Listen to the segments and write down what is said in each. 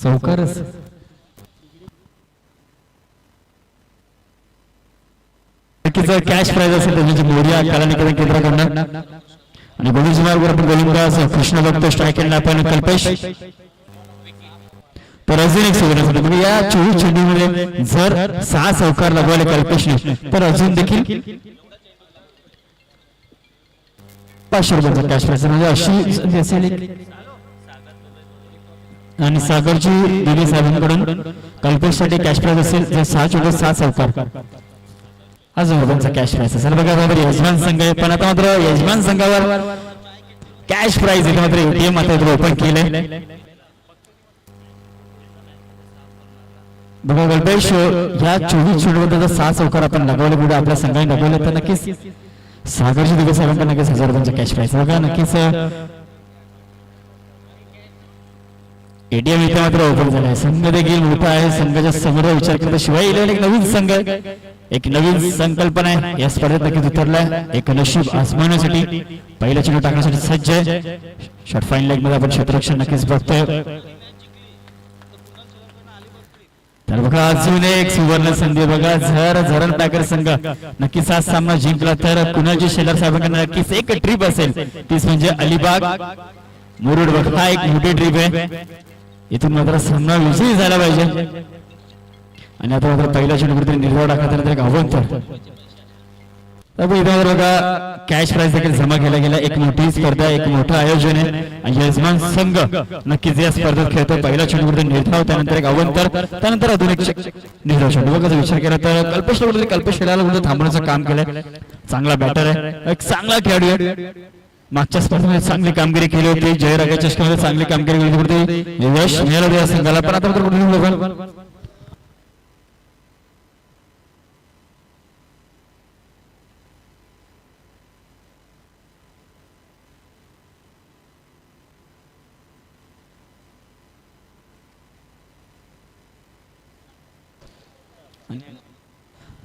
चौकारच cash price असेल म्हणजे मोरिया कलानिकेतन केंद्राकडून आणि गोविंद मार्गवर आपण गोलंदाज कृष्ण बघतो स्ट्राईक एंड आपण कल्पेश तर अजून एक सुविधा होती म्हणजे या 24 चेंडूमध्ये जर 6 चौकार लगवले कल्पेशने तर अजून देखील 500 रुपयाचा कॅश प्राइज म्हणजे अशी असेल आणि सागरची दिली साहेबांकडून कल्पेशसाठी कॅश प्राइज असेल जर 6 चेंडू 6 चौकार अजून रुपयांचा कॅश प्राइज असेल बघा बरोबर यजमान संघ आहे पण आता मात्र यजमान संघावर कॅश प्राइज इथे मात्र एटीएम आता इथे ओपन केलंय बघा कल्पेश या 24 चेंडूमध्ये जर 6 चौकार आपण लगवले पुढे आपल्या संघाने लगवले तर नक्कीच सागरची दिग्गज साहेबांकडे नक्कीच 1000 रुपयांचा कॅश प्राइज बघा नक्कीच एटीएम इथे मात्र ओपन झालाय संघ देखील मोठा आहे संघाच्या समोर विचार करता शिवाय इलेव्हन एक नवीन संघ एक नवीन संकल्पना आहे या स्पर्धेत नक्कीच उतरलाय एक नशीब आजमावण्यासाठी पहिला चेंडू टाकण्यासाठी सज्ज आहे शॉट फाईन लेग मध्ये आपण क्षेत्ररक्षण नक्कीच बघतोय तर बघा अजून एक सुवर्ण संधी बघा जर झरण पॅकर संघ नक्कीच हा सामना जिंकला तर कुणालजी शेलार साहेबांकडे नक्कीच एक ट्रिप असेल तीच म्हणजे अलिबाग मुरुड बघा एक मोठी ट्रिप आहे इथून मात्र सामना विजयी झाला पाहिजे आणि आता मात्र पहिल्या चेंडूवरती निर्धाव टाकण्यात एक आव्हान तर इथे बघा कॅश प्राइज देखील जमा केला गेला एक मोठी स्पर्धा एक मोठं आयोजन आहे आणि यजमान संघ नक्कीच या स्पर्धेत खेळतो पहिल्या चेंडूवरती निर्धाव त्यानंतर एक आव्हान त्यानंतर अजून एक निर्धाव चेंडू बघा विचार केला तर कल्पेश खेळायला कुठे थांबवण्याचं काम केलंय चांगला बॅटर आहे एक चांगला खेळाडू आहे मागच्या स्पर्धेमध्ये चांगली कामगिरी केली होती जयराजा चषकामध्ये चांगली कामगिरी केली होती यश मिळालं या संघाला पण आता कुठे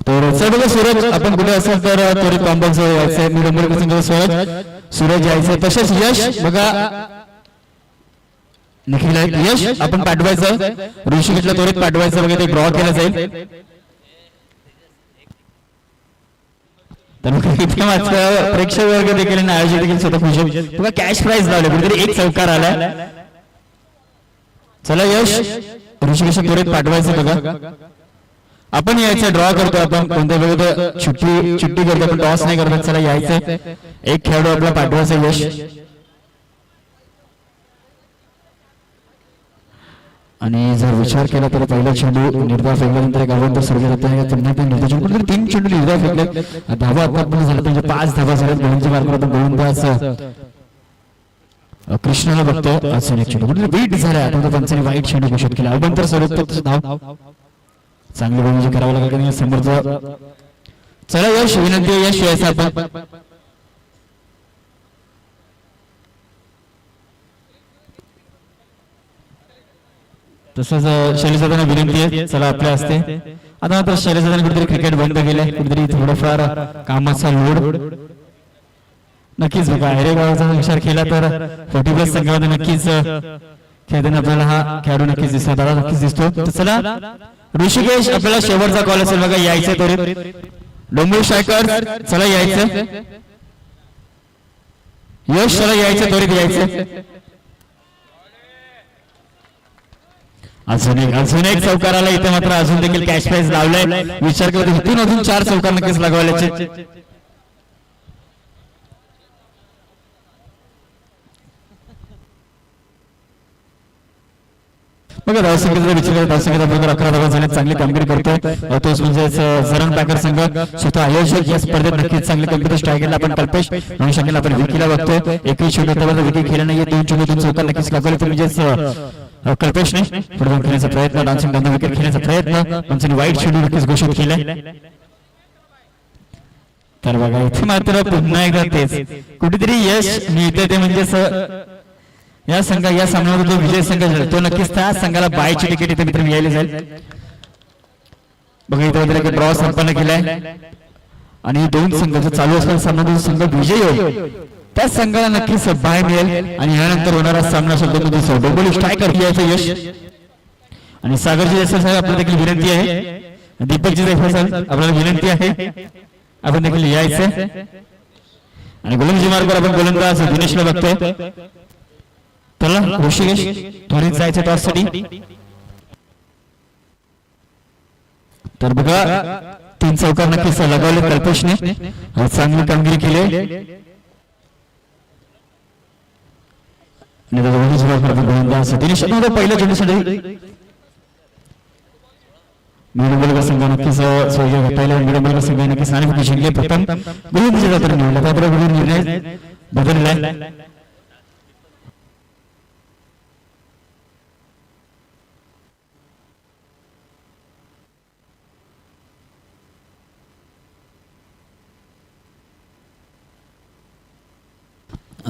तर सूरज आपण कुठे असेल तर त्वरित कॉम्बॉक्स यायचंय मी नंबर संघ सूरज यायचंय तसेच यश बघा निखिल यश आपण पाठवायचं ऋषिकेशला त्वरित पाठवायचं बघा ते ड्रॉ केलं जाईल तर इथे मात्र प्रेक्षक वर्ग देखील आयोजक देखील स्वतः खुश बघा कॅश प्राइज लावले कुठेतरी एक चौकार आलाय चला यश ऋषिकेशला त्वरित पाठवायचं बघा आपण यायचं ड्रॉ करतो आपण कोणत्या वेळेत चिठ्ठी करतो आपण टॉस नाही करत चला यायचं एक खेळाडू आपला पाठवायचा यश आणि जर विचार केला तर पहिला चेंडू निर्धाव फेकल्यानंतर एक आव्हान तर सर्व जाते पुन्हा ते निर्धाव चेंडू कुठेतरी 3 चेंडू निर्धाव फेकले धावा आतापर्यंत झाला म्हणजे 5 धावा झाल्यात गोविंदच्या मार्गावर गोविंदाच कृष्णाला बघतो अजून एक चेंडू कुठेतरी बीट झाला आता पंचाने वाईट चेंडू घोषित केला आव्हान तर सर्वोत्तम धाव चांगली भूमिका करावं लागेल समोरचं चला यश विनंती यश यायचं आपण तसंच शैलेशदादांना विनंती आहे चला आपल्या असते आता मात्र शैलेशदादांनी कुठेतरी क्रिकेट बंद केलंय कुठेतरी थोडंफार कामाचा लोड नक्कीच बघा गावाचा विचार केला तर 40+ संघामध्ये नक्कीच खेळताना आपल्याला हा खेळाडू नक्कीच दिसतो दादा नक्कीच दिसतो चला ऋषिकेश आपल्याला शेवटचा कॉल असेल बघा यायचं त्वरित डोंबू शायकर चला यायचं यश चला यायचं त्वरित यायचं अजून एक चौकार आला इथे मात्र अजून देखील कॅश प्राइज लावलाय विचार केला तर इथून अजून 4 चौकार नक्कीच लगवायचे बघा धावसंख्येचा विचार केला धावसंख्येचा बरोबर 11 धावा झाल्यात चांगली कामगिरी करतोय तोच म्हणजे झरण पॅकर संघ स्वतः आयोजक या स्पर्धेत नक्कीच चांगली कामगिरी स्ट्रायकरला आपण कल्पेश म्हणू शकेल आपण विकीला बघतोय एकही चेंडू विकी खेळला नाहीये 2 चेंडू 2 चौकार नक्कीच लागले तर म्हणजे कल्पेशने फुटबॉल खेळण्याचा प्रयत्न डान्सिंग डान्स विकेट खेळण्याचा प्रयत्न पंचांनी वाईट चेंडू नक्कीच घोषित केलाय तर बघा इथे मात्र पुन्हा एकदा तेच कुठेतरी यश मिळते ते म्हणजे या सामन्यामध्ये जो विजय संघ झाला तो नक्कीच त्या संघाला बायची तिकीट इथे मित्र मिळाली जाईल बघा इथे ड्रॉ संपन्न केलाय आणि 2 संघाचा चालू असलेला सामना संघ विजयी होईल त्या संघाला नक्कीच बाय मिळेल आणि यानंतर होणारा सामना शब्द दिसतो डोबल स्ट्रायकर याचं यश आणि सागरजी देसाई साहेब आपल्याला देखील विनंती आहे दीपकजी देसाई साहेब आपल्याला विनंती आहे आपण देखील यायचं आणि गोलंदाजी मार्गावर आपण गोलंदाज दिनेशला बघतोय चला ऋषिकेश त्वरित जायचं टॉससाठी तर बघा 3 चौकार नक्कीच लगावले कल्पेशने चांगली कामगिरी केली गोलंदाज दिनेश पहिल्या चेंडूसाठी मिडबल संघ नक्कीच पहिल्या मिडबल संघ नक्कीच नाणेफेक जिंकले प्रथम गोलंदाजी जाताना निवडला त्याबरोबर निर्णय बदलला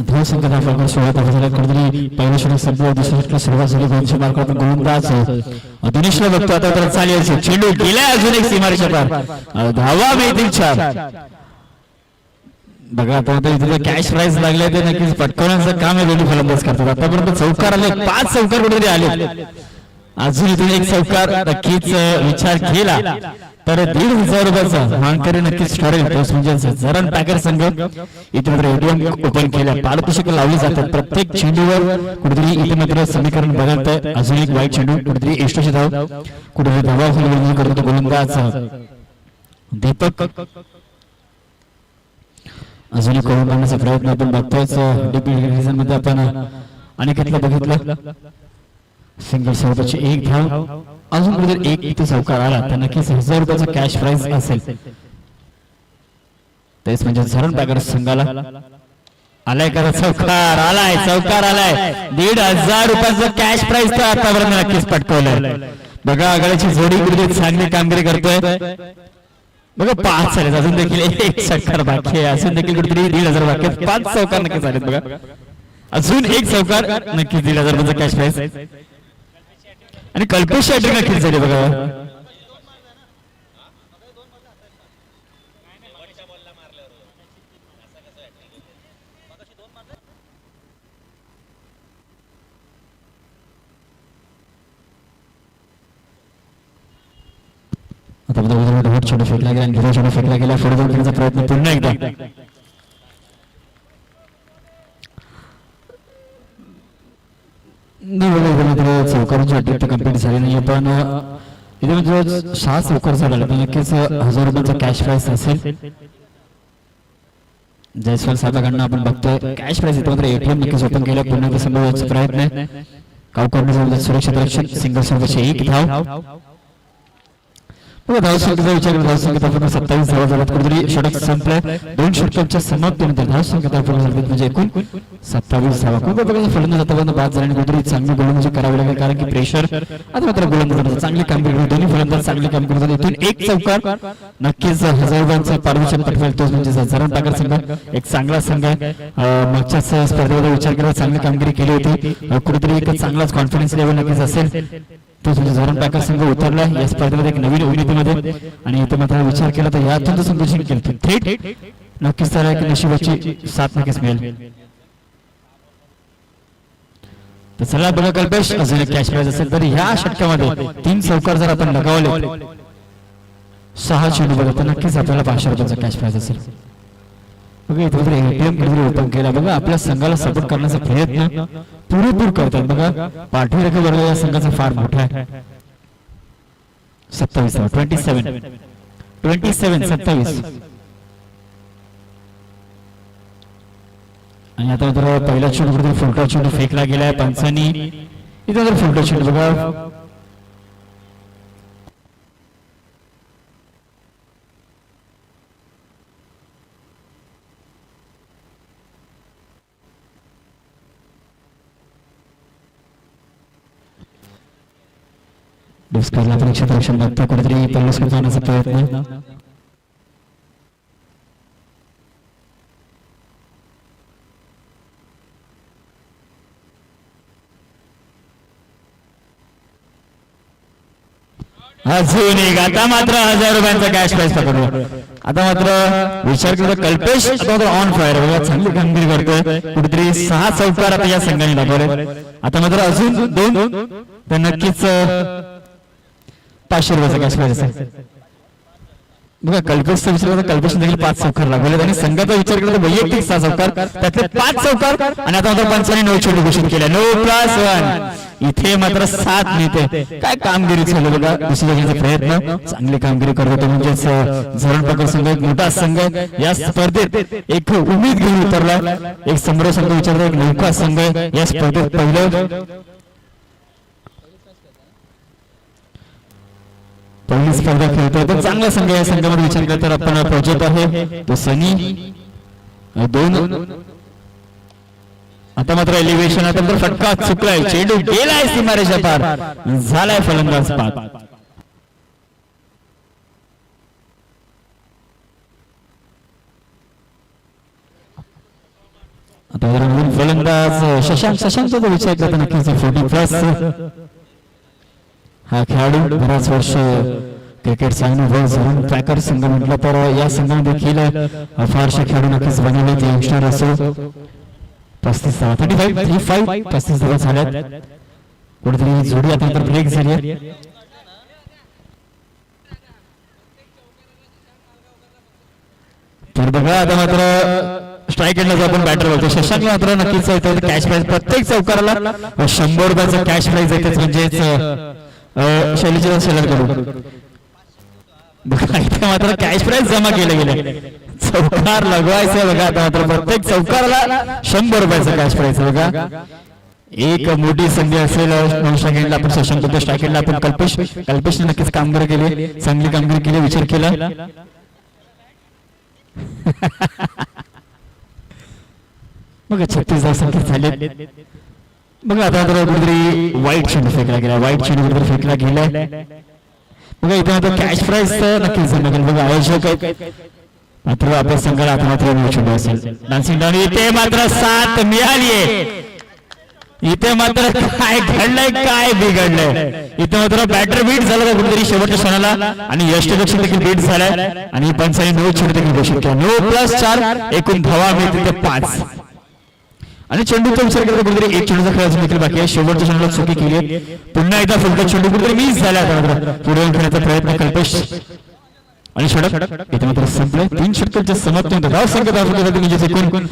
धाव संख्या फलक 16 धावा कुठेतरी पहिल्या षटक संपला दुसऱ्या षटकाला सुरुवात झाली 200 मार्कावर गोलंदाज दिनेशला बघतो आता तर चालेल चेंडू गेला अजून एक सीमारेषा पार धावा मिळतील 4 बघा आता इथे कॅश प्राइस लागले ते नक्कीच पटकवण्याचं काम हे दोन्ही फलंदाज करतात आतापर्यंत चौकार आले 5 चौकार कुठेतरी आले अजून इथून एक चौकार नक्कीच विचार केला तर 1,500 रुपयाचा मानकरी नक्कीच ठरेल तोच म्हणजे झरण टाकर संघ इथे मात्र एटीएम ओपन केल्या पारदर्शक लावली जातात प्रत्येक चेंडूवर कुठेतरी इथे मात्र समीकरण बदलतंय अजून एक वाईट चेंडू कुठेतरी एष्टोशी धाव कुठेतरी धावा करतो गोलंदाज दीपक अजून एक करून आणण्याचा प्रयत्न आपण बघतोयच डिप्युटी मध्ये आपण अनेकातला बघितलं सिंगल स्वरूपाची एक धाव अजून कुठेतरी एक इथे चौकार आला तर नक्कीच 1000 रुपयाचा कॅश प्राइज असेल तेच म्हणजे झरण टाकर संघाला आलाय का चौकार आलाय 1,500 रुपयाचा कॅश प्राइज तर आतापर्यंत नक्कीच पटकवलंय बघा आघाडीची जोडी कुठेतरी चांगली कामगिरी करतोय बघा 5 झाले अजून देखील एक चक्कर बाकी आहे अजून देखील कुठेतरी 1,500 बाकी आहेत 5 चौकार नक्कीच झालेत बघा अजून एक चौकार नक्कीच 1,500 रुपयाचा कॅश प्राइज आणि कल्पेश नक्कीच झाले बघा आता छोटा फेकला गेला आणि छोटा फेकला गेला पुढे जाऊन करण्याचा प्रयत्न पुन्हा एकदा चौकारांची अटेक्ट कंप्लीट झाली नाही पण इथे म्हणजे 6 चौकार झाला तर नक्कीच 1,000 रुपयाचा कॅश प्राइस असेल जयस्वाल साहेबांकडून आपण बघतोय कॅश प्राइस इथे मात्र एटीएम नक्कीच ओपन केलं पुन्हा संभवाचा प्रयत्न गावकऱ्यांना सुरक्षित रक्षण सिंगल सर्व्हिसची एक धाव धाव संख्येचा विचार धाव संख्येत 27 धावा झाल्यात कुठेतरी षटक संपलंय 2 षटकांच्या समाप्तीनंतर धाव संख्येत म्हणजे एकूण 27 धावा खूप प्रकारचे फलंदाज आतापर्यंत बाद झाले आणि कुठेतरी चांगली गोलंदाजी करावी लागेल कारण की प्रेशर आता मात्र गोलंदाज चांगली कामगिरी दोन्ही फलंदाज चांगली कामगिरी झाली इथून एक चौकार नक्कीच 1,000 रुपयांचा पारितोषिक पटवेल तोच म्हणजे झरण टाकर संघ एक चांगला संघ आहे मागच्याच स्पर्धेमध्ये विचार केला चांगली कामगिरी केली होती कुठेतरी एक चांगलाच कॉन्फिडन्स लेवल नक्कीच असेल तोच म्हणजे झरण टाकर संघ उतरला या स्पर्धेमध्ये एक नवीन उन्नतीमध्ये आणि इथे मात्र विचार केला तर यातून संतोषी केलं थेट नक्कीच त्याला एक नशिबाची साथ नक्कीच मिळेल तर चला बघा कल्पेश अजून एक कॅश प्राइज असेल तर ह्या षटकामध्ये 3 चौकार जर आपण लगावले 6 चेंडू बघा तर नक्कीच आपल्याला 500 रुपयाचा कॅश प्राइज असेल बघा इथे एटीएम ओपन केला बघा आपल्या संघाला सपोर्ट करण्याचा प्रयत्न पुरेपूर करतात बघा पाठीराखा वर्ग या संघाचा फार मोठा आहे 27 आणि आता तर पहिला चेंडू फुलटा चेंडू फेकला गेलाय पंचांनी इथे तर फुलटा चेंडू बघा डिस्कला परीक्षा परीक्षण बघता कुठेतरी पल्लस करण्याचा प्रयत्न अजून एक आता मात्र 1,000 रुपयांचा कॅश प्राइस पकडलो आता मात्र विचार करतो कल्पेश आता मात्र ऑन फायर बघा चांगली कामगिरी करतोय कुठेतरी 6 चौकार आता या संघाने दाखवले. आता मात्र अजून 2 तर नक्कीच 500 रुपयाचा कॅश प्राइज असेल बघा. कल्पेशचा विचार करता कल्पेश देखील 5 चौकार लागले आणि संघाचा विचार करता वैयक्तिक 6 चौकार त्यातले 5 चौकार आणि आता मात्र पंचाने 9 चेंडू घोषित केल्या 9+1 इथे मात्र 7 मिळते. काय कामगिरी चालू बघा दुसऱ्या जागेचा प्रयत्न चांगली कामगिरी करत होते म्हणजेच झरण प्रकार संघ एक मोठा संघ या स्पर्धेत एक उमेद घेऊन उतरला. एक समोर संघ विचारतो एक नौका संघ या स्पर्धेत पहिली स्पर्धा खेळतोय तर चांगला संघ या संघामध्ये विचार केला तर आपण प्रोजेक्ट आहे तो सनी 2. आता मात्र एलिव्हेशन आता तर फटका चुकलाय चेंडू गेलाय सीमारेषा पार झालाय फलंदाज बाद. आता फलंदाज शशांकचा विचार करता नक्कीच 40+ हा खेळाडू बराच वर्ष क्रिकेटचा अनुभव झरण ट्रॅकर संघ म्हटलं तर या संघाने देखील फारसे खेळाडू नक्कीच बनवले ते यंगस्टर असो. 35 धावा झाल्यात कुठेतरी जोडी आता तर ब्रेक झाली आहे. तर बघा आता मात्र स्ट्राईक एंडला जो आपण बॅटर बोलतो शशांक मात्र नक्कीच कॅश प्राइज प्रत्येक चौकाराला 100 रुपयाचा कॅश प्राइज येतेच म्हणजेच शैलीचे सेलर करू बघा इथे मात्र कॅश प्राइज जमा केले गेले चौकार लगवायचं बघा. आता मात्र प्रत्येक चौकाराला 100 रुपयाचा कॅश प्राइज बघा. एक मोठी संधी असेल 9 सेकंडला आपण शशांक स्ट्राईकला आपण कल्पेशने नक्कीच कामगिरी केली चांगली कामगिरी केली विचार केला. बघा 36 धावा संख्या झाले बघा. आता मात्र कुठेतरी वाईट चेंडू फेकला गेला कुठेतरी फेकला गेलाय बघा. इथे मात्र कॅश प्राइज नक्कीच जमा केलं बघा. आयोजक मात्र आपल्या संघाला आता मात्र चेंडू असेल डान्सिंग डाऊन इथे मात्र 7 मिळालीये. इथे मात्र काय घडलंय काय बिघडलंय इथे मात्र बॅटर बीट झालं कुठेतरी शेवटच्या क्षणाला आणि यष्टरक्षक देखील बीट झालाय आणि पंचाने 9 चेंडू देखील घोषित केला 9+4 एकूण धावा मिळतील ते 5 आणि चेंडूचा विचार करता कुठेतरी 1 चेंडूचा खेळ देखील बाकी आहे. शेवटच्या चेंडूला चुकी केली आहे पुन्हा एकदा फुलका चेंडू कुठेतरी मिस झाला पुढे खेळण्याचा प्रयत्न कल्पेश आणि षटक इथे मात्र संपले 3 षटकांच्या समाप्ती धाव संख्या म्हणजे एकूण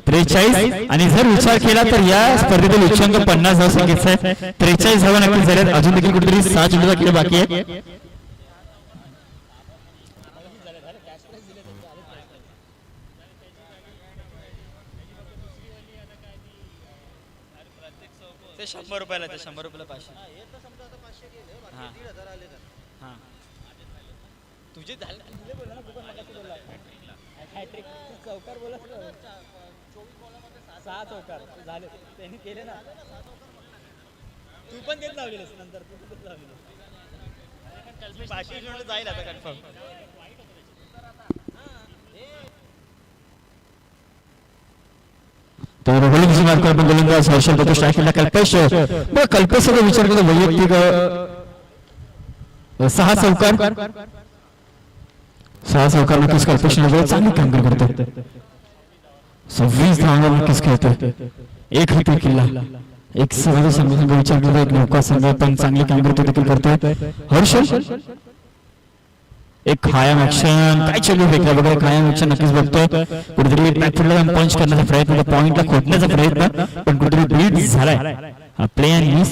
43 आणि जर विचार केला तर या स्पर्धेतील उच्चांक 50 धाव संख्येचा आहे 43 धावा नक्कीच झाल्यात. अजून देखील कुठेतरी 6 चेंडूचा खेळ बाकी आहे. ते 100 रुपयाला 500 तुझे चौकार बोला 6 चौकार झाले त्यांनी केले ना. तू पण तेच लावलेस नंतर तू पण लावलेस 500 जाईल आता कन्फर्म. तर बॉलिंगची मार्क आपण गोलंदाज हर्षल बघू स्ट्राईकला कल्पेश बघ कल्पेशचा विचार करतो वैयक्तिक 6 चौकार नक्कीच कल्पेशने चांगली कामगिरी करतो 26 धावा नक्कीच खेळतो 1 हाती किल्ला एक सहज संघ विचार करतो एक नौका संघ पण चांगली कामगिरी देखील करतोय. हर्षल एक कायम ऍक्शन काय चेंडू फेकला वगैरे कायम ऍक्शन नक्कीच बघतोय कुठेतरी बॅकफुटला पंच करण्याचा प्रयत्न पॉइंटला खोदण्याचा प्रयत्न पण कुठेतरी बीट झालाय प्ले अँड मिस.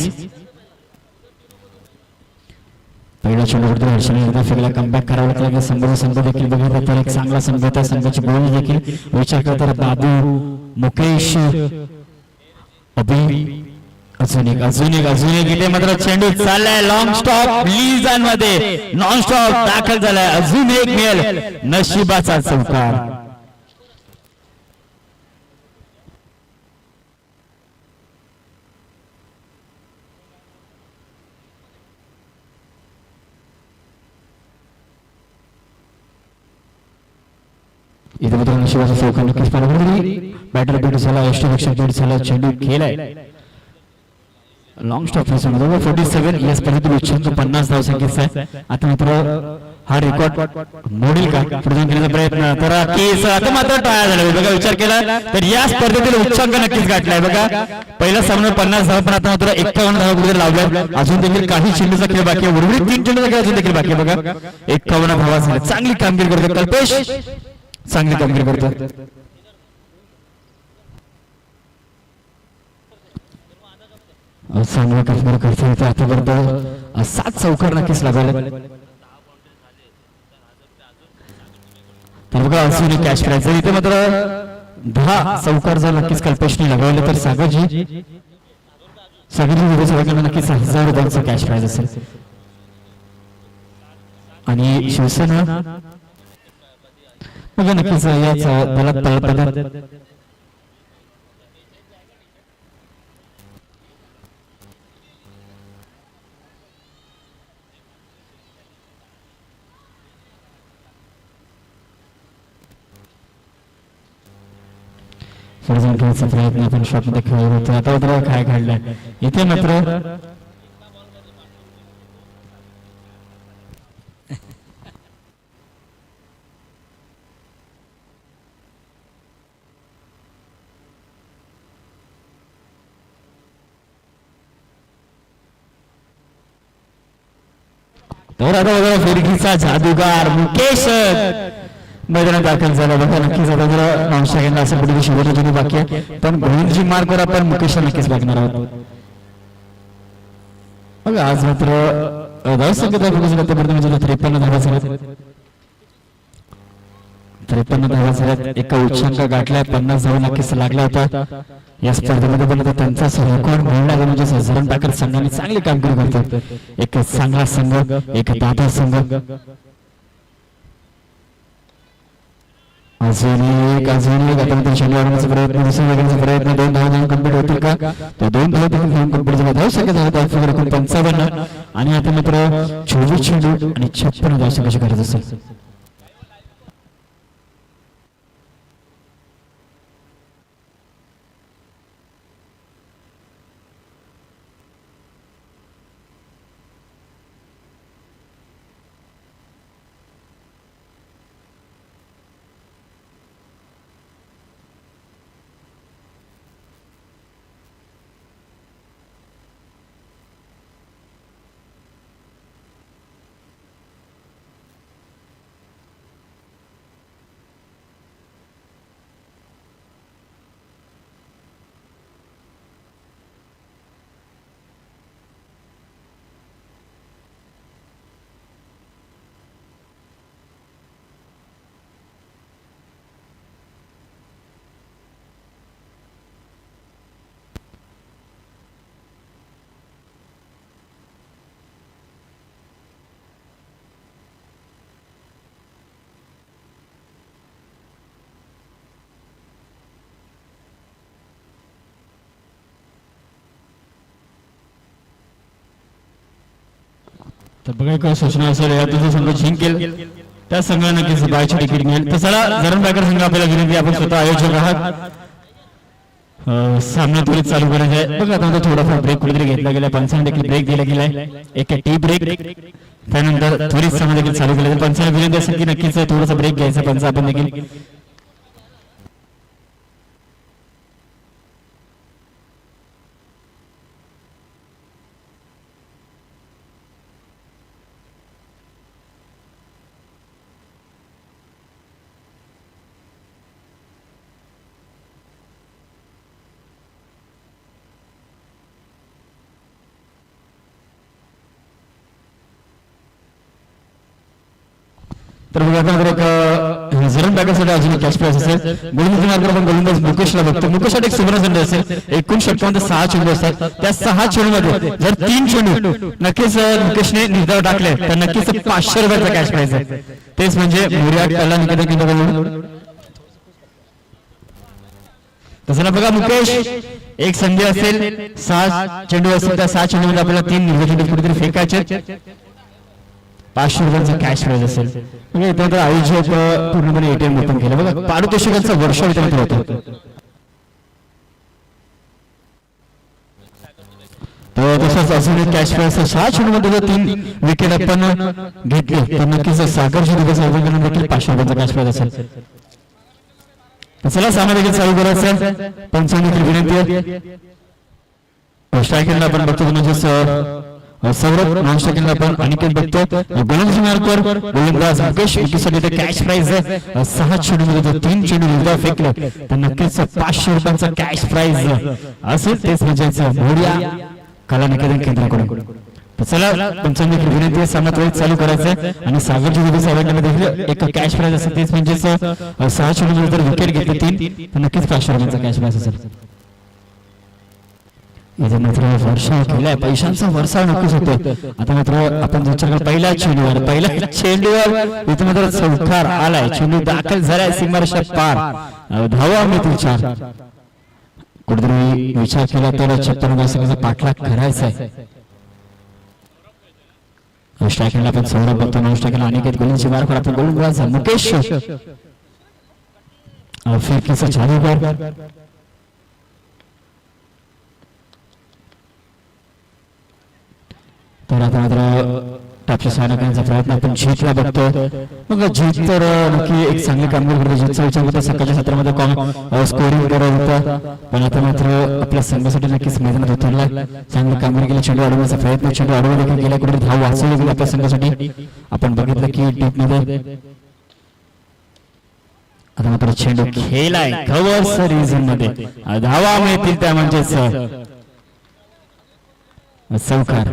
पहिला चेंडू कुठेतरी हर्षलने एकदा फेकला कमबॅक करावा लागला संघाचा संघ देखील बघितला तर एक चांगला संघ त्या संघाची बॉलिंग देखील विचार करता बाबू मुकेश अभि अजून एक इथे मात्र चेंडू चाललाय लॉंग स्टॉप लीजन मध्ये नॉन स्टॉप दाखल झालाय अजून एक मिळेल नशिबाचा चौकार. इथे मात्र नशिबाचा चौकार नक्कीच पाहिजे बॅटर बीट झाला यष्टरक्षक बीट झाला चेंडू खेळाय लॉंग स्टॉप 47 या स्पर्धेतील उच्चांक 50 धाव संख्येचा आहे. आता मात्र हा रेकॉर्ड मोडील का पुढे जाऊन घेण्याचा प्रयत्न तर केस आता मात्र टाळा झाला बघा विचार केला तर या स्पर्धेतील उच्चांक नक्कीच गाठलाय बघा पहिला सामना 50 धावा पण आता मात्र 51 धावा कुठे लावल्या अजून देखील काही चेंडूचा खेळ बाकी आहे उर्वरित 3 चेंडूचा खेळ अजून देखील बाकी आहे बघा 51 धावा झाल्या चांगली कामगिरी करतो कल्पेश चांगली कामगिरी करतो चांगली कामगिरी करतो आतापर्यंत 7 चौकार नक्कीच लागले तर बघा अजून कॅश प्राइज जर इथे मात्र 10 चौकार जर नक्कीच कल्पेशने लगावले तर सागरजी सगळ्यांना नक्कीच 1000 रुपयांचा कॅश प्राइज असेल आणि शिवसेना बघा नक्कीच याच दलात तळपदात घेण्याचा प्रयत्न आपण शॉट मध्ये खेळत होतो आता मात्र काय काढलाय इथे मात्र तर आता बघा फिरकीचा जादूगार मुकेश मैदानात दाखल झाला बघा नक्कीच आता जरा मावशांना असं कुठे शुभेच्छा बाकी आहे पण गोविंदजी मार्कवर आपण मुकेशला नक्कीच लागणार आहोत बघा आज मात्र धावसंख्या म्हणजे 53 धावा झाल्यात 53 धावा झाल्यात एका उच्चांक गाठलाय 50 धावा नक्कीच लागला होता या स्पर्धेमध्ये पण आता त्यांचाच रेकॉर्ड मिळणार म्हणजे झरण टाकर संघाने चांगली कामगिरी करतात एक चांगला संघ एक दादा संघ अजून एक आता शनिवारचा प्रयत्न दुसऱ्या प्रयत्न 2 धावा जाऊन कंप्लीट होतील का तर 2 धावा देखील घेऊन कंप्लीट झाला धावू शकत आहे 55 आणि आता मात्र 24 चेंडू आणि 56 धावसंख्याची गरज असेल तर बघा काय सूचना असेल या तुझं संघ जिंकेल त्या संघाला नक्कीच बायची तिकीट मिळेल तर चला झरण टाकर संघ आपल्याला विनंती आपण स्वतः आयोजक आहात सामना त्वरित चालू करायचा आहे बघा आता थोडाफार ब्रेक कुठेतरी घेतला गेला पंचांना देखील ब्रेक दिला गेलाय एक टी ब्रेक त्यानंतर त्वरित सामना देखील चालू केला पंचांना विनंती असेल की नक्कीच थोडासा ब्रेक घ्यायचा पंच आपण देखील तर बघा आता एक झरण टाकण्यासाठी अजून कॅश प्राइस असेल गोलंदाजी मार्गावर आपण गोलंदाज मुकेशला बघतो मुकेशसाठी एक सुवर्ण संधी असेल एकूण षटकांमध्ये 6 चेंडू असतात त्या 6 चेंडूमध्ये जर 3 चेंडू नक्कीच मुकेशने निर्धाव टाकले तर नक्कीच 500 रुपयाचा कॅश प्राइस आहे तेच म्हणजे मुरिया कला निकेतन केंद्र तसं ना बघा मुकेश एक संधी असेल 6 चेंडू असतील त्या 6 चेंडूमध्ये आपल्याला 3 निर्धाव चेंडू कुठेतरी फेकायचे 500 रुपयांचा कॅश प्राइज असेल म्हणजे इथं आयोजक पूर्णपणे एटीएम ओपन केलं बघा पारितोषिकांचा वर्ष इथे होतं तर तसंच तसेच अजून एक कॅच प्राइज 6 चेंडूमध्ये जर 3 विकेट आपण घेतले तर नक्कीच सागर शिंदे साहेबांना देखील 500 रुपयांचा कॅच प्राइज असेल. चला सामना देखील चालू करायचा. पंचांनी विनंती आहे. स्ट्रायकरला आपण बघतो म्हणजे सौरभ, नॉन स्ट्रायकरला आपण अनिकेत बघतो. गोलंदाजी मार्कवर गोलंदाज मुकेश विकेटसाठी कॅच प्राइज 6 चेंडूमध्ये 3 चेंडू विरुद्ध फेकले तर नक्कीच 500 रुपयांचा कॅच प्राइज असेल. तेच म्हणजे भोडिया कला निकेतन केंद्राकडून. तर चला पंचांनी विनंती आहे सामना त्वरित चालू करायचा आणि सागर शिंदे साहेबांना देखील एक कॅच प्राइज असेल. तेच म्हणजे 6 चेंडूमध्ये जर विकेट घेतले 3 तर नक्कीच 500 रुपयांचा कॅच प्राइज असेल. इथे मात्र वर्षा केलाय, पैशांचा वर्षा नक्कीच होतो. आता मात्र आपण विचार केला पहिल्या चेंडूवर इथे मात्र चौकार आलाय, चेंडू दाखल झालाय सीमारेषा पार, धावा मिळतील 4. कुठेतरी विचार केला तर 56 पाठलाग करायचा आहे. स्ट्रायकरला आपण सौरभ बघतो, नॉन स्ट्रायकरला अनिकेत, गोलंदाजी मार्कवर आपण गोलंदाज मुकेश फिरकीचा जादूगर. तर आता मात्र टापच्या सहाय्याने करण्याचा प्रयत्न आपण जीतला बघतो. मग जीत तर नक्की एक चांगली कामगिरी करतो. जीतचा विचार होता सकाळच्या सत्रामध्ये स्कोरिंग करत होता, पण आता मात्र आपल्या संघासाठी नक्कीच मैदानात उतरला, चांगली कामगिरी केली. चेंडू अडवण्याचा प्रयत्न, चेंडू अडवला देखील गेला, कुठे धाव वाचवली गेली आपल्या संघासाठी. आपण बघितलं की डीप मध्ये आता मात्र चेंडू खेळलाय कव्हर सीझन मध्ये, धावा मिळतील त्या म्हणजेच चौकार.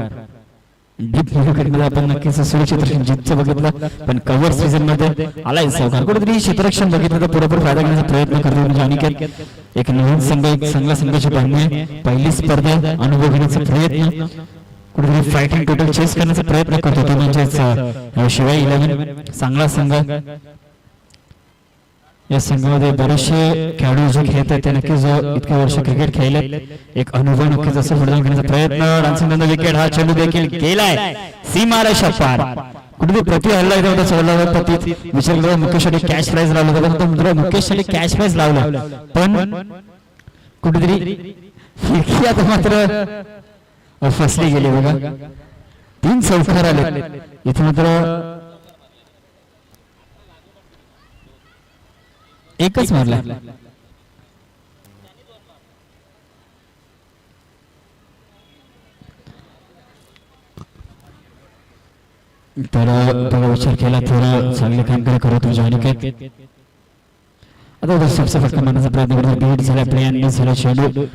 डीप मध्ये आपण नक्कीच सुरक्षित जीतचं बघितलं, पण कव्हर सीझन मध्ये आलाय चौकार. कुठेतरी क्षेत्ररक्षण बघितलं तर पुरेपूर फायदा घेण्याचा प्रयत्न करतो म्हणजे अनिकेत. एक नवीन संघ, एक चांगला संघाची बांधणी, पहिली स्पर्धा, अनुभव घेण्याचा प्रयत्न, कुठेतरी फायटिंग टोटल चेस करण्याचा प्रयत्न करतो तो म्हणजेच शिवाय 11. चांगला संघ. या संघामध्ये बरेचसे खेळाडू जे खेळत आहेत ते नक्कीच इतके वर्ष क्रिकेट खेळले, एक अनुभव नक्कीच असं पुढे जाऊन घेण्याचा प्रयत्न. डान्सिंग विकेट, हा चेंडू देखील गेलाय सीमारेषा पार. कुठेतरी प्रति हल्ला इथे होता चढला होता. विचार केला मुकेशसाठी कॅच प्राइज लावला होता, मुकेशसाठी कॅच प्राइज लावला पण कुठेतरी फिरकी आता मात्र फसली गेली बघा. 3 चौकार आले इथे मात्र एकच मारला. तर विचार केला तर चांगले कामगिरी करत तुझ्या अनिकेत. आता सबसे फटका मारण्याचा प्रयत्न करतो, बीट झाला, प्लेन मिस झाला, चेंडू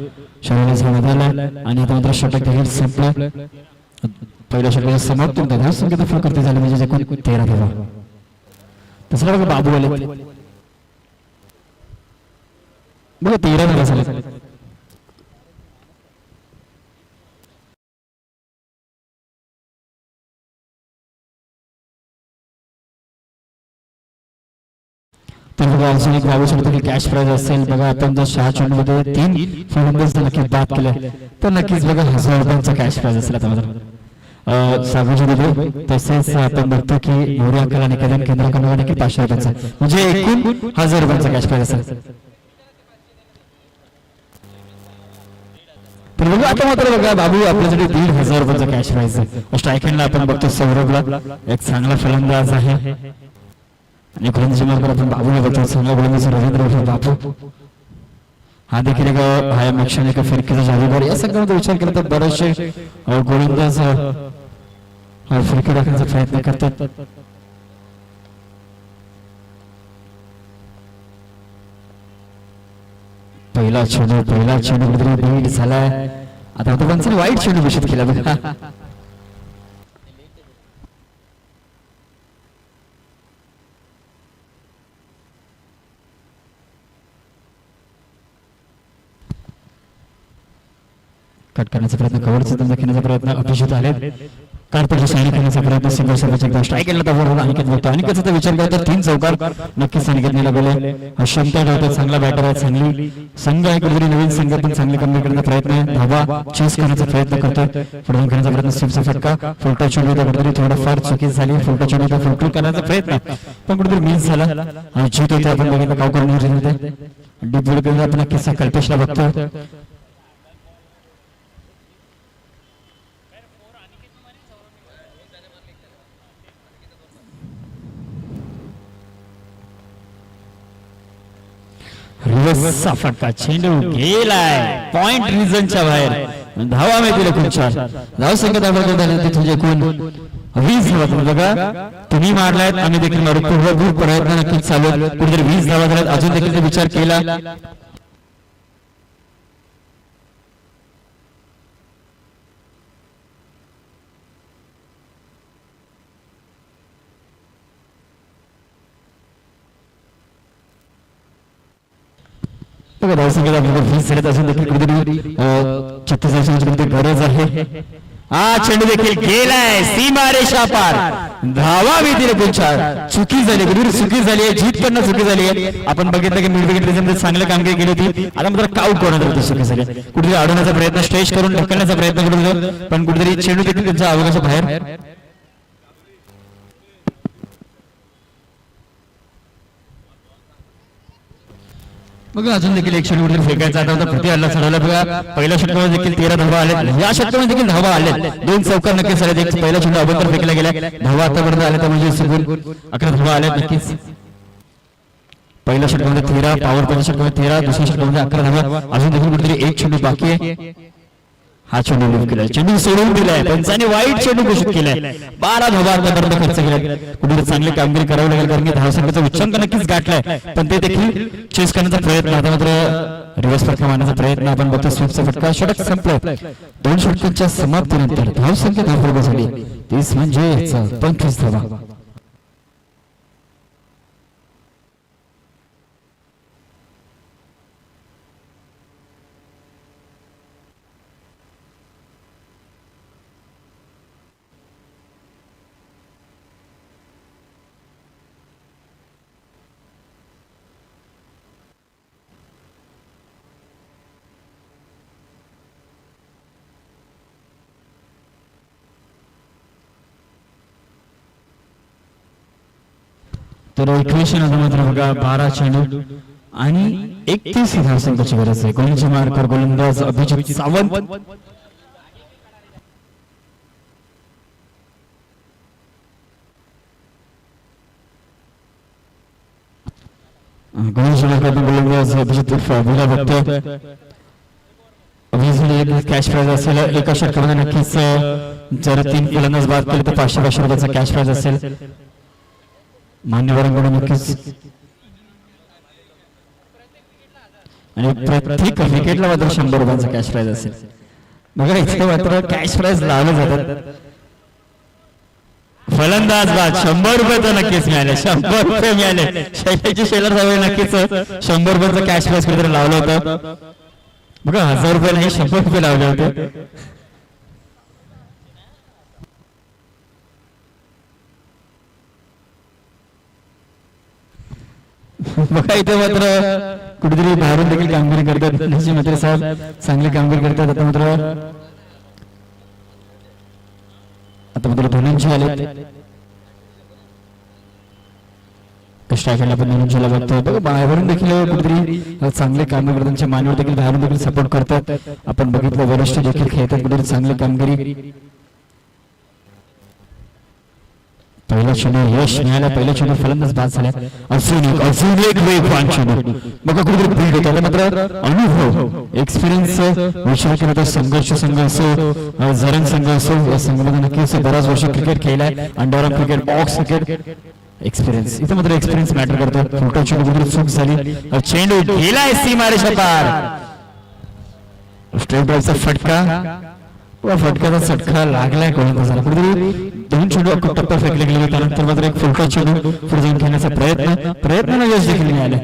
शरीराला झाला आणि आता मात्र षटक देखील संपलं. पहिल्या षटकाच्या समाप्त धावसंख्येत फरक करते झाले म्हणजे 13 धावा. तसं बघा बाबू आले बघा 13 धावा झाले. तर बघा अजून एक बाबू शकतो की कॅश प्राइज असेल बघा. आपण जर 6 चेंडूमध्ये 3 फलंदाज नक्कीच बाद केले तर नक्कीच बघा 1000 रुपयांचा कॅश प्राइज असेल. आता मात्र सागरजी तसेच आपण बघतो की भोडिया कला निकेतन केंद्राकडून देखील 500 रुपयांचा म्हणजे एकूण 1000 रुपयांचा कॅश प्राइज असेल. तर बघा आता मात्र बघा बाबू आपल्यासाठी 1500 रुपयांचा कॅश प्राइज आहे. स्ट्रायकिंगला आपण बघतो सौरभला, एक चांगला फलंदाज आहे आणि गोलंदाजी मार्गावर आपण बाबूला बघतो, चांगला गोलंदाज रवींद्र बाबू. हा देखील एक आयाम एक फिरकीचा जादूगार. या सगळ्यांचा विचार केला तर बरेचसे गोलंदाज फिरकी राखण्याचा प्रयत्न करतात. पहिला चेंडू बीट झालाय. आता तो वाईट चेंडू घोषित केला बघा. कट करण्याचा प्रयत्न, कव्हरचा दंड घेण्याचा प्रयत्न अपेक्षित आले. कार्पेटची साईन करण्याचा प्रयत्न, सिंगल सर्वांचा एकदा स्ट्राईक केला तर अनिकेत बघतो. अनिकेतचा विचार करता 3 चौकार नक्कीच अनिकेतने लागले. क्षमता ठेवतो, चांगला बॅटर आहे, चांगली संघ आहे, कुठेतरी नवीन संघातून चांगली कामगिरी करण्याचा प्रयत्न, धावा चेस करण्याचा प्रयत्न करतोय, पुढे करण्याचा प्रयत्न, सिक्सचा फटका, फुलटा चेंडू कुठेतरी थोडाफार चुकीच झाली, फुलटा चेंडू फुलटूल करण्याचा प्रयत्न पण कुठेतरी मिस झाला आणि जीत होते. आपण बघितलं गावकर डीप वर आपण नक्कीच कल्पेशला बघतो. रिव्हर्सचा फटका, चेंडू गेलाय पॉइंट रिजनच्या बाहेर, धावा मिळतील एकूण 4. धाव संख्या दाखल झाली तिथून एकूण 20 धावा. बघा तुम्ही मारलायत आम्ही देखील मारू, पूर्वभूत प्रयत्न नक्कीच चालू आहेत. कुठेतरी 20 धावा झाल्यात, अजून देखील ते विचार केला. बघा धावसंख्येत आपल्याला 20 झाल्यात, अजून देखील कुठेतरी 36 धावांची गरज आहे. हा चेंडू देखील गेलाय सीमारेषा पार, धावा मिळतील एकूण 4. चुकी झाली, गुरुवर चुकी झाली आहे, जीत करणं चुकी झाली आहे. आपण बघितलं की मिड विकेट मध्ये चांगलं कामगिरी केली होती, आता मात्र काऊ कोणाला चुकी झाली. कुठेतरी अडवण्याचा प्रयत्न, स्ट्रेच करून ढकलण्याचा प्रयत्न करत होतो, पण कुठेतरी चेंडू देखील त्यांच्या अवकाशा बाहेर. बघा अजून देखील एक चेंडू फेकायचा आता प्रति हल्ला चढवला. बघा पहिल्या षटकामध्ये देखील 13 धावा आल्या, या षटकामध्ये देखील धावा आल्या, 2 चौकार नक्कीच झाले. एक पहिला चेंडू अगोदर फेकला गेला, धावा आतापर्यंत आल्या म्हणजे चुकून 11 धावा आल्या नक्कीच. पहिल्या षटकामध्ये 13, पॉवर पहिल्या षटकामध्ये 13, दुसऱ्या षटकामध्ये 11 धावा. अजून देखील कुठेतरी एक चेंडू बाकी आहे. हा चेंडू लिव्ह केलाय, चेंडू सोडून दिलाय, पंचाने वाईट चेंडू घोषित केलाय. 12 धावा आतापर्यंत खर्च केलाय. कुठेतरी चांगली कामगिरी करावी लागेल, कारण की धावसंख्येचा उच्चांक नक्कीच गाठलाय, पण ते देखील चेस करण्याचा प्रयत्न, आता मात्र रिव्हर्स फटका मारण्याचा प्रयत्न. आपण बघतो स्वीपचा फटका, षटक संपलं. 2 षटकांच्या समाप्तीनंतर धावसंख्या 10 झाली, 30 म्हणजे 25 धावा. तर 21 मात्र बघा 12 चेंडू आणि 31 धावसंख्येची गरज आहे. गोलंदाजी मार्कर गोलंदाज अभिजित सावंत. गोलंदाजी मार्कर गोलंदाज अभिजित बोला बघतोय. अभिजित कॅश प्राइज असेल एका षटकामध्ये नक्कीच, जर 3 फलंदाज बाद केले तर 500 रुपयाचा कॅश प्राइज असेल. मान्यवरांकडून नक्कीच आणि प्रत्येक विकेटला मात्र 100 रुपयांचा कॅश प्राइज असेल. बघा इथे मात्र कॅश प्राइज लावले जातात. फलंदाज बाद 100 रुपये तर नक्कीच मिळाले, 100 रुपये मिळाले. शैलाची शेलर जावे नक्कीच 100 रुपयाचा कॅश प्राइज कुठेतरी लावलं होतं. बघा 1000 रुपये नाही 100 रुपये लावले होते. बघा इथे मात्र कुठेतरी बाहेरून देखील कामगिरी करतात मात्र साहेब, चांगली कामगिरी करतात. आता मात्र धनंजय आले, स्ट्रायकरला पण धनंजयला बघतोय. बघा बाहेरून देखील कुठेतरी चांगले कामगिरी करतात, त्यांच्या मानवर देखील बाहेरून देखील सपोर्ट करतात. आपण बघितलं वरिष्ठ देखील खेळतात, कुठेतरी चांगली कामगिरी. पहिला चेंडू यश मिळाला, पहिला चेंडू फलंदाज बाद झाला. अजून एक वेगवान चेंडू. बघा कुठेतरी बिल्ड होतो, मात्र अनुभव एक्सपिरियन्स विचार केला तर संघर्ष संघ असो, झरण संघ असो, या संघामध्ये नक्कीच बराच वर्ष क्रिकेट खेळलाय. Underarm cricket, box cricket, experience इथे मात्र एक्सपिरियन्स मॅटर करतो. फुलटा चेंडू कुठेतरी चूक झाली, चेंडू गेलाय सीमारेषा पार. स्ट्रेट ड्राईव्हचा फटका, फटक्याचा चटका लागलाय गोलंदाजाला. कुठेतरी 2 चेंडू टप्प्यात फेकले गेले, त्यानंतर मात्र एक फुलटा चेंडू पुढे जाऊन खेळण्याचा प्रयत्न यश देखील मिळाले.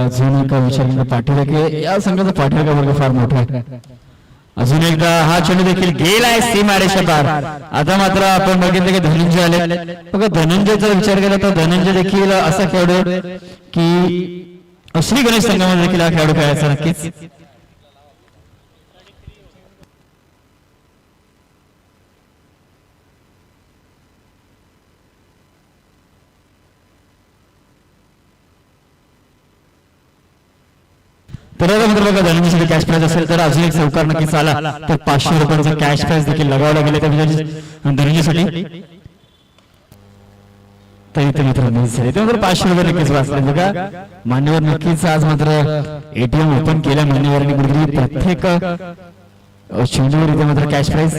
अजून एका विचार पाठीला की या संघाचा पाठीला वर्ग फार मोठा आहे. अजून एकदा हा चेंडू देखील गेलाय सीमारेषा पार. आता मात्र आपण बघितलं की धनंजय आले. बघा धनंजयचा विचार केला तर धनंजय देखील असा खेळाडू की श्री गणेश संघामध्ये देखील हा खेळाडू खेळायचा नक्कीच. तर आता मित्र बघा धनंजयसाठी कॅश प्राइज असेल तर अजून एक चौकार नक्कीच आला तर 500 रुपयांचा कॅश प्राइज देखील लगावला गेला त्या धनंजयसाठी. तर इथे मात्र मिस झाले ते मात्र 500 रुपये नक्कीच वाचले बघा. मान्यवर नक्कीच आज मात्र एटीएम ओपन केल्या मान्यवरांनी कुठेतरी प्रत्येक चेंडूवर इथे मात्र कॅश प्राइज.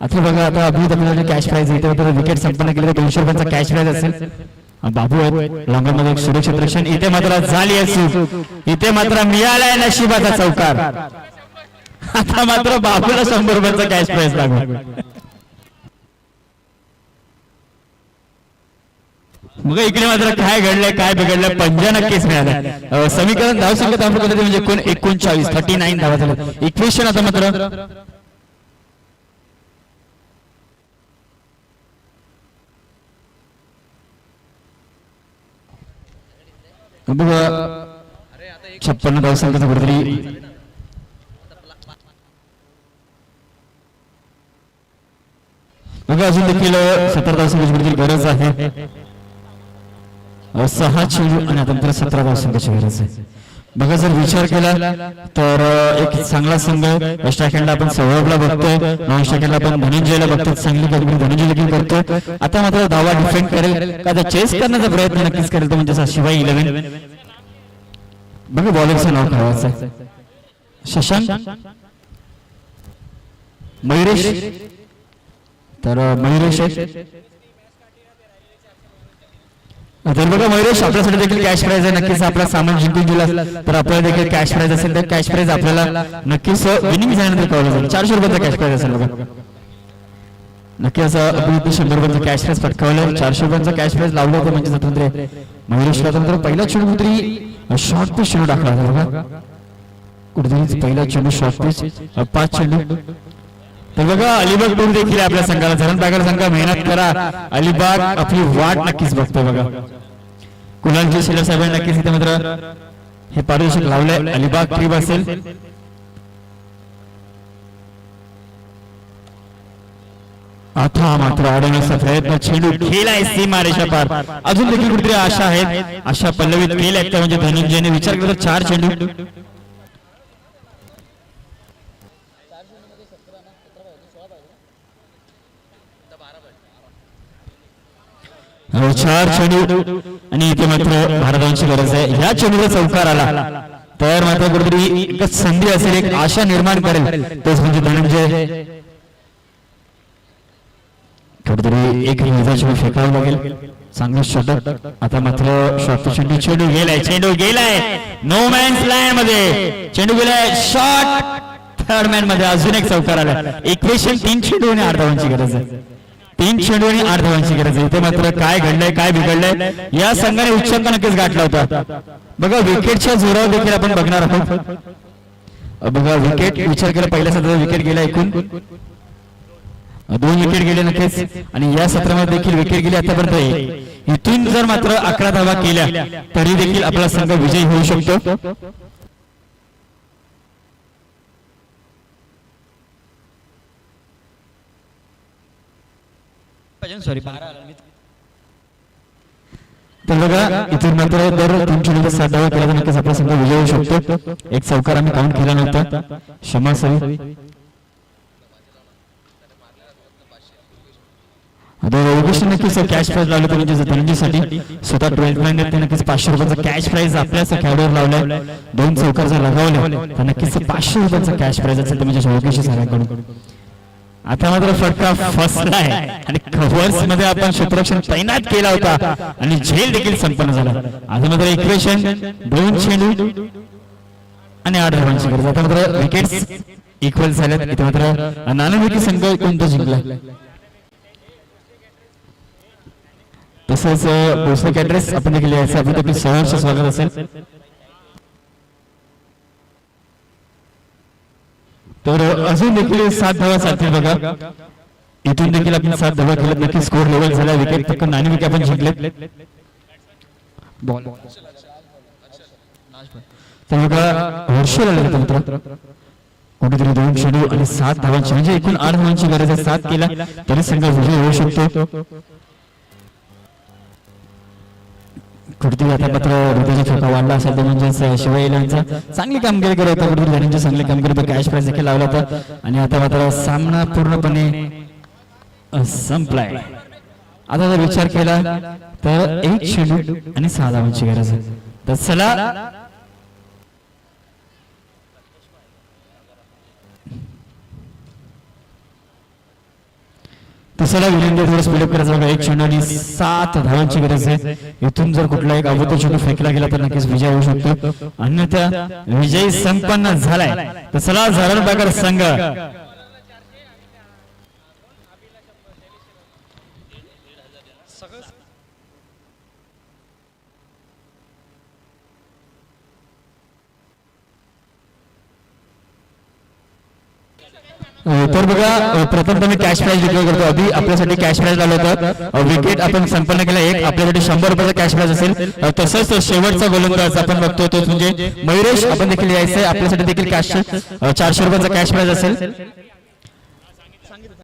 आता बघा आता अभिजित आपल्याला कॅश प्राइज इथे मात्र विकेट संपन्न केली तर 200 रुपयांचा कॅश प्राइज असेल. बाबू आहेत लॉंगमध्ये एक सुरक्षित रक्षण. इथे मात्र झाली आहे चूक. इथे मात्र मिळालाय नशिबाचा चौकार. आता मात्र बाबूला 100 रुपयांचा कॅश प्राइज लागला. मग इकडे मात्र काय घडलंय काय बिघडलंय पंजा नक्कीच मिळाला. समीकरण धाव संख्या तांबे म्हणजे 39 39 धावा झाल्या. इक्वेशन आता मात्र बघा 56 धाव संख्येचा कुठेतरी बघा अजून देखील 17 धाव संख्येची कुठेतरी गरज आहे. 6 चेंडू आणि आता मात्र 17 धाव संख्येची गरज आहे. बघा जर विचार केला तर एक चांगला संघ स्ट्राईक हँडला आपण सौरभला बघतोय, नॉन स्ट्राईक हँडला आपण धनंजयला बघतोय. चांगली कामगिरी धनंजय देखील करतोय. आता मात्र धावा डिफेंड करेल का चेस करण्याचा प्रयत्न नक्कीच करेल तो म्हणजे शिवाय 11. बघा बॉलरचं नाव ठेवायचं आहे शशांक मयुरेश. तर मयुरेश तर बघा मयुरेश आपल्यासाठी देखील कॅश प्राइज आहे. नक्कीच आपला सामान जिंकून दिला तर आपल्याला देखील कॅश प्राइज असेल तर कॅश प्राइज आपल्याला नक्कीच विनिंग झाल्यानंतर कळवलं जाईल. 400 रुपयांचा कॅश प्राइज असेल बघा. नक्की असं आपण 100 रुपयांचा कॅश प्राइज पटकावलं. 400 रुपयांचा कॅश प्राइज लावलं होतं म्हणजे स्वतंत्र मयुरेशला. तर पहिला चेंडू कुठेतरी शॉर्ट पिच चेंडू टाकला होता बघा. कुठेतरी पहिला चेंडू शॉर्ट पिच 5 चेंडू. तर बघा अलिबाग टूर देखील आपल्या संघाला धरण बागर संघ मेहनत करा. अलिबाग आपली वाट नक्कीच बघतोय बघा. कुणालजी शेलर साहेबांनी नक्कीच इथे मात्र हे पारितोषिक लावलंय. अलिबाग ट्रीप असेल. आता मात्र अडवण्याचा प्रयत्न चेंडू खेळाय सीमारेषा पार. अजून देखील कुठेतरी आशा आहेत. आशा पल्लवित केल्यात त्या म्हणजे धनंजयने विचार केला तर 4 चेंडू. चार चेंडू आणि इथे मात्र भारताची गरज आहे. ह्या चेंडूला चौकार आला तर मात्र कुठेतरी एक संधी असेल, एक आशा निर्माण करेल तेच म्हणजे धनंजय. कुठेतरी एक निजा चेंडू फेकावा लागेल. चांगलं शॉट. आता मात्र शॉट चेंडू गेलाय नो मॅन्स लँड मध्ये. चेंडू गेलाय शॉट थर्ड मॅन मध्ये. अजून एक चौकार आला. इक्वेशन 3 चेंडू आणि 8 धावांची गरज आहे. 3 चेंडू आणि 8 धावांची गरज आहे. इथे मात्र काय घडलंय काय बिघडलंय या संघाने उच्चांक नक्कीच गाठला होता बघा. विकेटच्या जोरावर देखील आपण बघणार आहोत. बघा विकेट विचार केला पहिल्या सत्रात विकेट गेला. एकूण 2 विकेट गेले नक्कीच आणि या सत्रामध्ये देखील विकेट गेली आतापर्यंत. इथून जर मात्र 11 धावा केल्या तरी देखील आपला संघ विजयी होऊ शकतो. सॉरी तर बघा इथून मात्र दर 3 चेंडूला 7 धावा केला तर नक्कीच आपला संघ विजय होऊ शकतो. एक चौकार आम्ही काउंट केला नव्हता. क्षमा असावी. नक्कीच कॅश प्राइज लावलं तर म्हणजे धनंजयसाठी स्वतः 12th मॅन ते नक्कीच 500 रुपयांचा कॅश प्राइज आपल्याच खेळाडूवर लावलाय. 2 चौकार जर लगावले तर नक्कीच 500 रुपयांचा कॅश प्राइज असेल तर म्हणजे योगेश साहेबांकडून. आता मात्र फटका फसलाय आणि कव्हर्स मध्ये आपण क्षेत्ररक्षण तैनात केला होता आणि झेल देखील संपन्न झाला. आता मात्र इक्वेशन 2 चेंडू आणि 8 धावांची गरज. आता मात्र विकेट्स इक्वल झाल्यात. इथे मात्र नाणेफेकी संघ कोणता जिंकला. तसंच भोसले कॅटरेस आपण देखील यायचं आपण देखील सहर्ष स्वागत असेल. तर अजून देखील 7 धावा चालतील बघा. इथून देखील आपण 7 धावा केल्यात. नक्की स्कोर लेवल झाला. विकेट फक्त नाणेफेकी आपण जिंकलेत. बॉल तर बघा हर्षल आले मित्र. कुठेतरी 2 चेंडू आणि 7 धावांची म्हणजे एकूण 8 धावांची गरज आहे. 7 केला तरी संघ विजय होऊ शकतो. कुठेतरी आता मात्र हृदयाचा ठोका वाढला असेल तर म्हणजेच शिवाय यांचा चांगली कामगिरी करत होता, कुठेतरी धनंजय चांगली कामगिरी होतं, कॅश प्राइज देखील लावला होता आणि आता मात्र सामना पूर्णपणे संपलाय. आता जर विचार केला तर 1 चेंडू आणि 6 धावांची गरज आहे. तर चला तिसरा विनंती थोडं स्पीडअप करायचं बघा. 1 चेंडू आणि 7 धावांची गरज आहे. इथून जर कुठला एक अवैध चेंडू फेकला गेला तर नक्कीच विजय होऊ शकतो, अन्यथा विजय संपन्न झालाय. तर चला झरणबागर संघ तर बघा प्रथम मी कॅश प्राइज डिक्लेअर करतो. आधी आपल्यासाठी कॅश प्राइज लावलं होतं, विकेट आपण संपन्न केला एक, आपल्यासाठी 100 रुपयाचा कॅश प्राइज असेल. तसंच शेवटचा गोलंदाज आपण बघतो तो म्हणजे मयुरेश, आपण देखील यायचंय, आपल्यासाठी देखील कॅश 400 रुपयाचा कॅश प्राइज असेल.